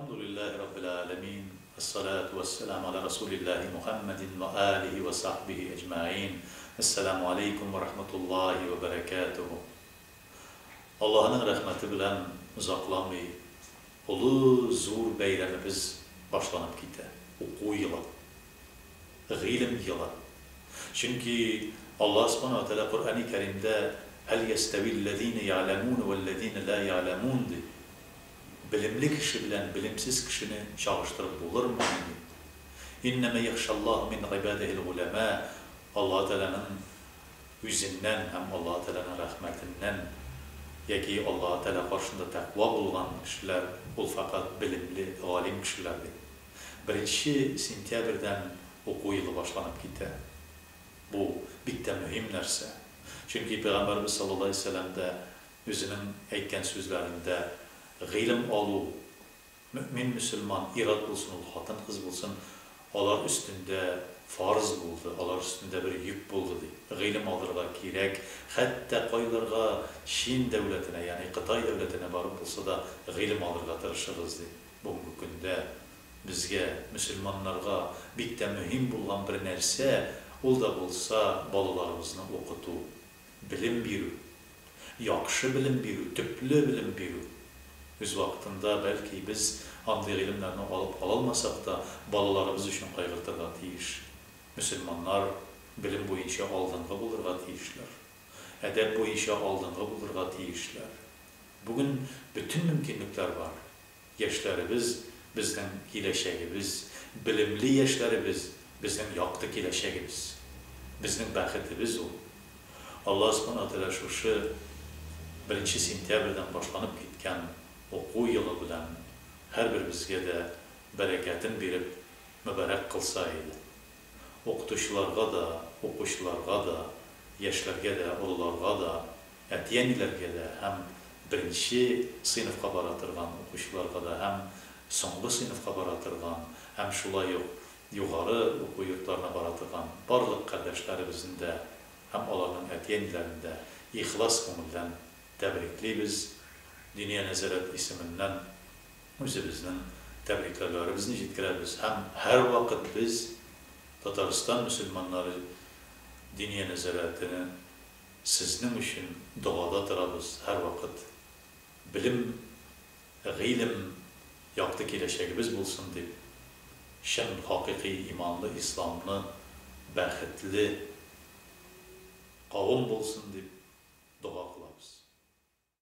Elhamdülillahi Rabbil alemin. Esselatu vesselamu ala Resulillahi Muhammedin ve alihi ve sahbihi ecmain. Esselamu aleyküm ve rahmetullahi ve berekatuhu. Allah'ın rahmeti bilen uzaklanmayı, ulu zor beylemimiz başlanıp gitti. Oku yılı, ilim yılı. Çünkü Allah subhanahu wa ta'ala Kur'an-ı Kerim'de hel yestevillezine ya'lemûne vellezine la ya'lemûn diye. Bilimli kişi bilen bilimsiz kişini çağrıştırıp bulur mu? İnneme yahşallahu min ibadihil ulema. Allah Teala'nın yüzünden hem Allah Teala'nın rahmetinden yaki Allah Teala karşısında takva bulgan kişiler ol fakat bilimli, alim kişilerdi. Birinci sentyabrdan oku yılı başlanıp gitti. Bu bitti mühim narsa. Çünkü Peygamberimiz sallallahu aleyhi ve sellem de özünün aytgan sözlerinde ilim alu, mümin, Müslüman, irad bulsun, hatın kız bulsun, onlar üstünde farz buldu, onlar üstünde bir yük buldu diye. İlim alırga gerek, hatta koylarga Çin devletine, yani Kıtay devletine varıp olsa da ilim alırga tırışırız diye. Bu günde bizge, Müslümanlarga bitti mühim bulan bir nerse, ol da bulsa balalarımızını okutu, bilim biru, yakşı bilim biru, tüplü bilim biru. Öz vaktında belki biz hamdi ilimlerini alıp alalmasak da balalarımız için kaygırtırga tiyiş. Müslümanlar bilim bu işe aldığında bulurga tiyişler. Edep bu işe aldığında bulurga tiyişler. Bugün bütün mümkünlükler var. Yaşlarımız, bizden geleceğimiz, bilimli yaşlarımız, bizden yaktı geleceğimiz. Bizden bəxtimiz o. Allah subhanahu teala şu 1 sentyabrdan başlanıp gitken oku yılı bilen her birimizge de bereketin berip mübarek kılsaydı. Okutuşlarga da, okuşlarga da, yaşlarga da, ulularga da, etiyenilerge de hem birinci sınıfka baratırgan okuşlarga da hem songu sınıfka baratırgan hem şulay yukarı oku yurtlarına baratırgan barlık kardeşlerimizin de hem onların etiyenilerinde ihlas konuldan tebrikliyiz. Dünya Nezaret isminden özümüzün tebriklerimizni yetkireriz. Hem her vakit biz Tataristan Müslümanları Dünya Nezaretini sizin için duada durarız her vakit. Bilim, ilim yaktı geleceğimiz bulsun deyip şen hakiki imanlı, İslamlı, bəxtli kavim bulsun deyip dua kılıyoruz.